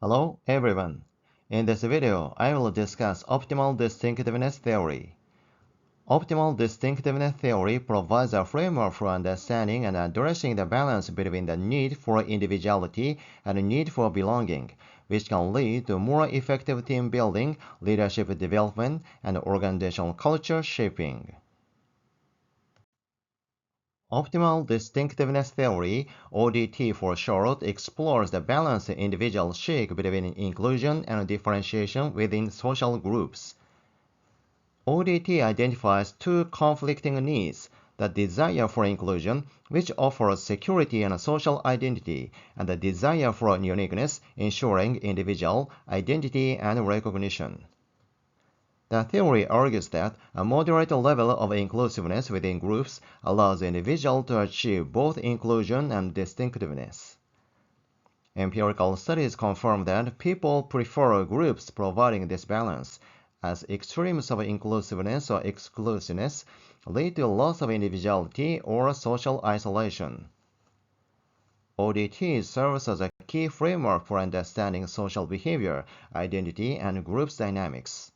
Hello everyone. In this video, I will discuss Optimal Distinctiveness Theory. Optimal Distinctiveness Theory provides a framework for understanding and addressing the balance between the need for individuality and the need for belonging, which can lead to more effective team building, leadership development, and organizational culture shaping. Optimal Distinctiveness Theory, ODT for short, explores the balance individuals seek between inclusion and differentiation within social groups. ODT identifies two conflicting needs: the desire for inclusion, which offers security and social identity, and the desire for uniqueness, ensuring individual identity and recognition. The theory argues that a moderate level of inclusiveness within groups allows individuals to achieve both inclusion and distinctiveness. Empirical studies confirm that people prefer groups providing this balance, as extremes of inclusiveness or exclusiveness lead to loss of individuality or social isolation. ODT serves as a key framework for understanding social behavior, identity, and groups dynamics.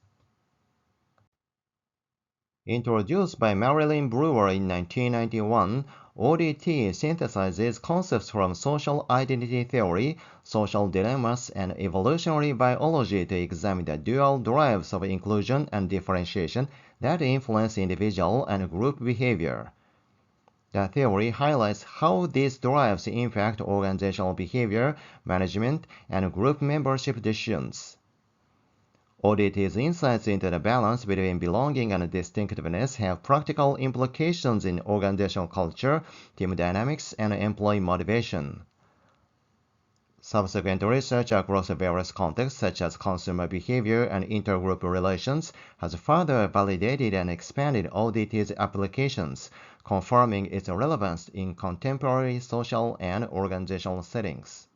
Introduced by Marilyn Brewer in 1991, ODT synthesizes concepts from social identity theory, social dilemmas, and evolutionary biology to examine the dual drives of inclusion and differentiation that influence individual and group behavior. The theory highlights how these drives impact organizational behavior, management, and group membership decisions. ODT's insights into the balance between belonging and distinctiveness have practical implications in organizational culture, team dynamics, and employee motivation. Subsequent research across various contexts, such as consumer behavior and intergroup relations, has further validated and expanded ODT's applications, confirming its relevance in contemporary social and organizational settings.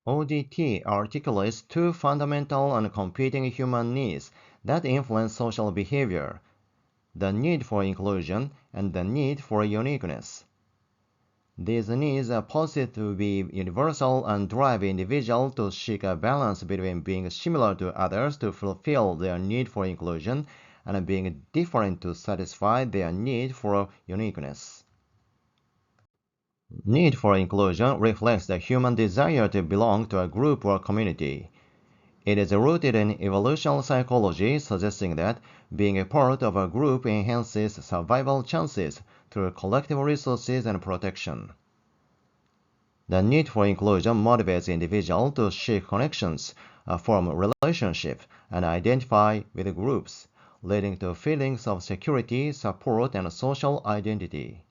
ODT articulates two fundamental and competing human needs that influence social behavior: the need for inclusion and the need for uniqueness. These needs are posited to be universal and drive individuals to seek a balance between being similar to others to fulfill their need for inclusion and being different to satisfy their need for uniqueness. Need for inclusion reflects the human desire to belong to a group or community. It is rooted in evolutionary psychology, suggesting that being a part of a group enhances survival chances through collective resources and protection. The need for inclusion motivates individuals to seek connections, form relationships, and identify with groups, leading to feelings of security, support, and social identity.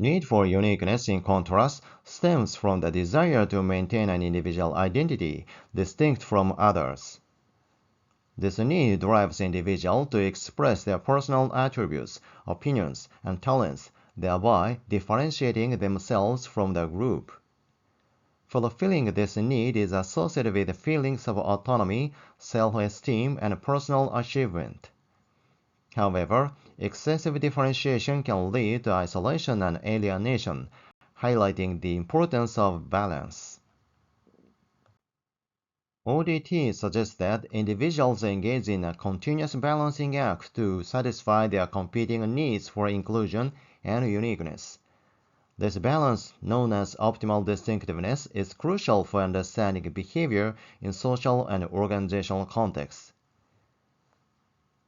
Need for uniqueness, in contrast, stems from the desire to maintain an individual identity distinct from others. This need drives individuals to express their personal attributes, opinions, and talents, thereby differentiating themselves from the group. Fulfilling this need is associated with feelings of autonomy, self-esteem, and personal achievement. However, excessive differentiation can lead to isolation and alienation, highlighting the importance of balance. ODT suggests that individuals engage in a continuous balancing act to satisfy their competing needs for inclusion and uniqueness. This balance, known as optimal distinctiveness, is crucial for understanding behavior in social and organizational contexts.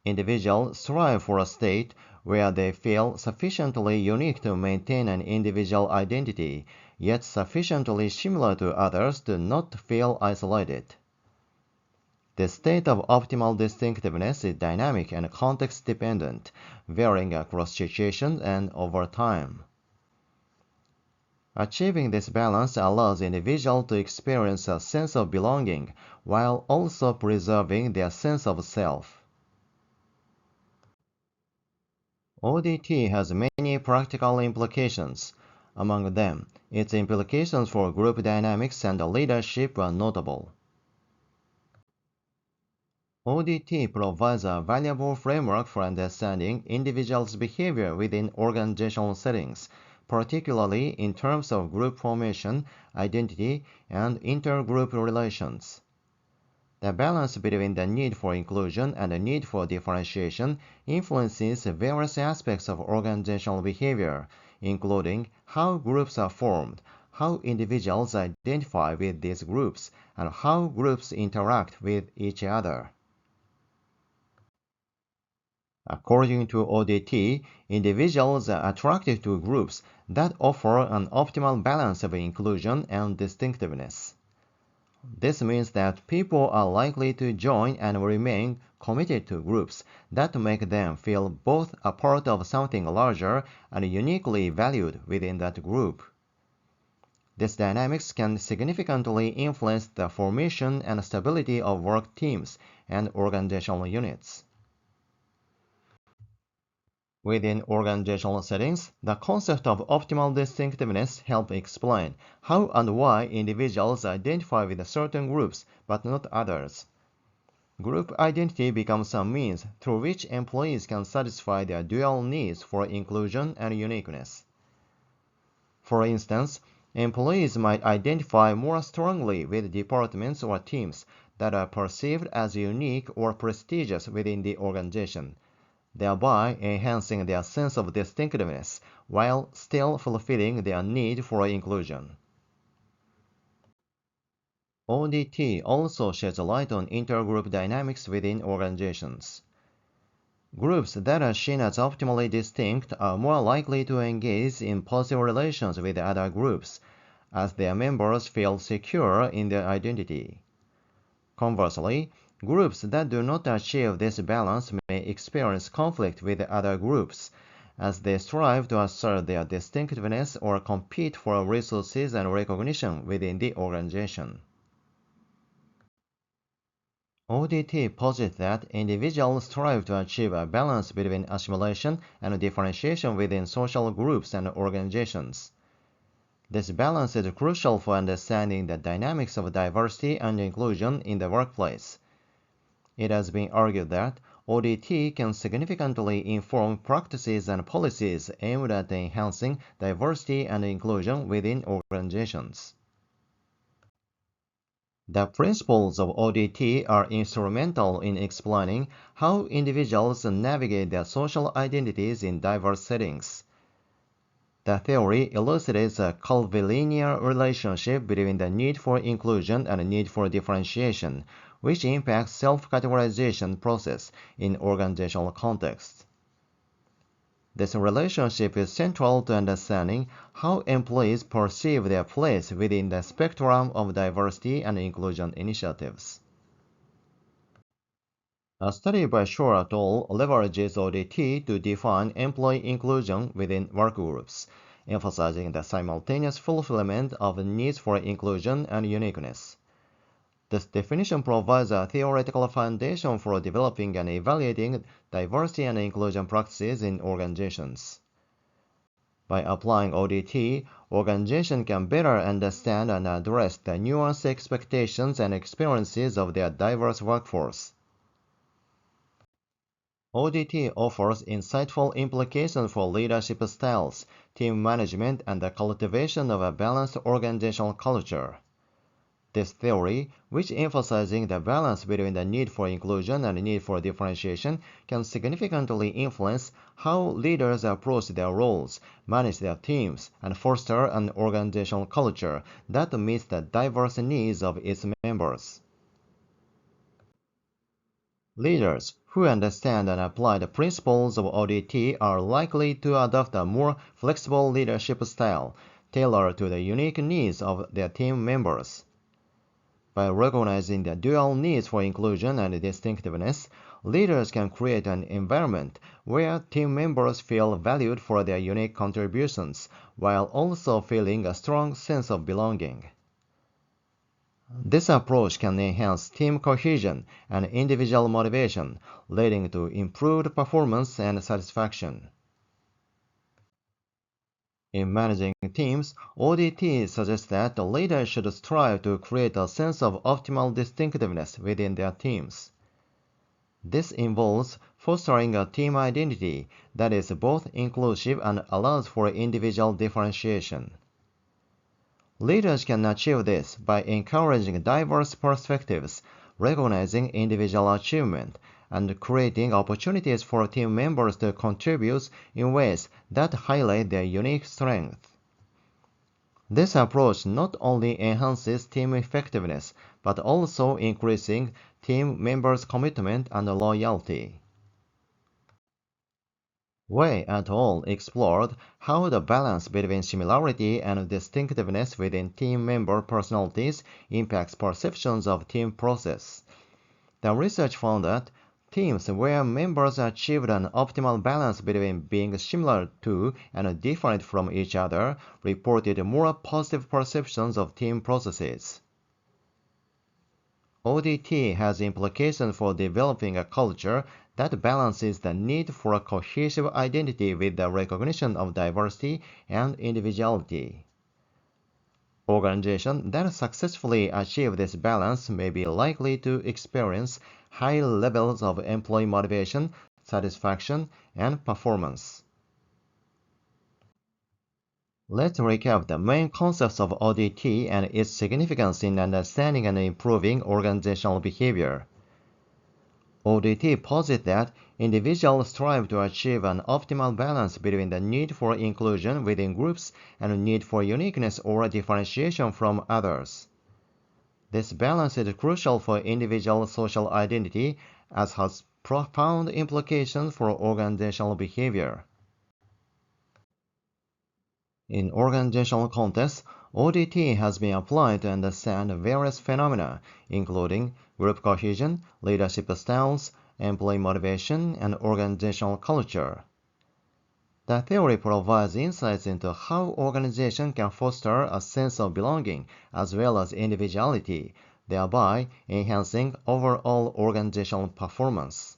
Individuals strive for a state where they feel sufficiently unique to maintain an individual identity, yet sufficiently similar to others to not feel isolated. The state of optimal distinctiveness is dynamic and context-dependent, varying across situations and over time. Achieving this balance allows individuals to experience a sense of belonging while also preserving their sense of self. ODT has many practical implications. Among them, its implications for group dynamics and leadership are notable. ODT provides a valuable framework for understanding individuals' behavior within organizational settings, particularly in terms of group formation, identity, and intergroup relations. The balance between the need for inclusion and the need for differentiation influences various aspects of organizational behavior, including how groups are formed, how individuals identify with these groups, and how groups interact with each other. According to ODT, individuals are attracted to groups that offer an optimal balance of inclusion and distinctiveness. This means that people are likely to join and remain committed to groups that make them feel both a part of something larger and uniquely valued within that group. This dynamics can significantly influence the formation and stability of work teams and organizational units. Within organizational settings, the concept of optimal distinctiveness helps explain how and why individuals identify with certain groups but not others. Group identity becomes a means through which employees can satisfy their dual needs for inclusion and uniqueness. For instance, employees might identify more strongly with departments or teams that are perceived as unique or prestigious within the organization, thereby enhancing their sense of distinctiveness while still fulfilling their need for inclusion. ODT also sheds light on intergroup dynamics within organizations. Groups that are seen as optimally distinct are more likely to engage in positive relations with other groups, as their members feel secure in their identity. Conversely, groups that do not achieve this balance may experience conflict with other groups, as they strive to assert their distinctiveness or compete for resources and recognition within the organization. ODT posits that individuals strive to achieve a balance between assimilation and differentiation within social groups and organizations. This balance is crucial for understanding the dynamics of diversity and inclusion in the workplace. It has been argued that ODT can significantly inform practices and policies aimed at enhancing diversity and inclusion within organizations. The principles of ODT are instrumental in explaining how individuals navigate their social identities in diverse settings. The theory elucidates a curvilinear relationship between the need for inclusion and the need for differentiation, which impacts self-categorization process in organizational contexts. This relationship is central to understanding how employees perceive their place within the spectrum of diversity and inclusion initiatives. A study by Shore et al. Leverages ODT to define employee inclusion within workgroups, emphasizing the simultaneous fulfillment of needs for inclusion and uniqueness. This definition provides a theoretical foundation for developing and evaluating diversity and inclusion practices in organizations. By applying ODT, organizations can better understand and address the nuanced expectations and experiences of their diverse workforce. ODT offers insightful implications for leadership styles, team management, and the cultivation of a balanced organizational culture. This theory, which emphasizing the balance between the need for inclusion and the need for differentiation, can significantly influence how leaders approach their roles, manage their teams, and foster an organizational culture that meets the diverse needs of its members. Leaders who understand and apply the principles of ODT are likely to adopt a more flexible leadership style, tailored to the unique needs of their team members. By recognizing the dual needs for inclusion and distinctiveness, leaders can create an environment where team members feel valued for their unique contributions, while also feeling a strong sense of belonging. This approach can enhance team cohesion and individual motivation, leading to improved performance and satisfaction. In managing teams, ODT suggests that the leader should strive to create a sense of optimal distinctiveness within their teams. This involves fostering a team identity that is both inclusive and allows for individual differentiation. Leaders can achieve this by encouraging diverse perspectives, recognizing individual achievement, and creating opportunities for team members to contribute in ways that highlight their unique strengths. This approach not only enhances team effectiveness, but also increasing team members' commitment and loyalty. Wei et al. Explored how the balance between similarity and distinctiveness within team member personalities impacts perceptions of team process. The research found that teams where members achieved an optimal balance between being similar to and different from each other reported more positive perceptions of team processes. ODT has implications for developing a culture that balances the need for a cohesive identity with the recognition of diversity and individuality. Organizations that successfully achieve this balance may be likely to experience high levels of employee motivation, satisfaction, and performance. Let's recap the main concepts of ODT and its significance in understanding and improving organizational behavior. ODT posits that individuals strive to achieve an optimal balance between the need for inclusion within groups and the need for uniqueness or differentiation from others. This balance is crucial for individual social identity as has profound implications for organizational behavior. In organizational contexts, ODT has been applied to understand various phenomena, including group cohesion, leadership styles, employee motivation, and organizational culture. The theory provides insights into how organizations can foster a sense of belonging as well as individuality, thereby enhancing overall organizational performance.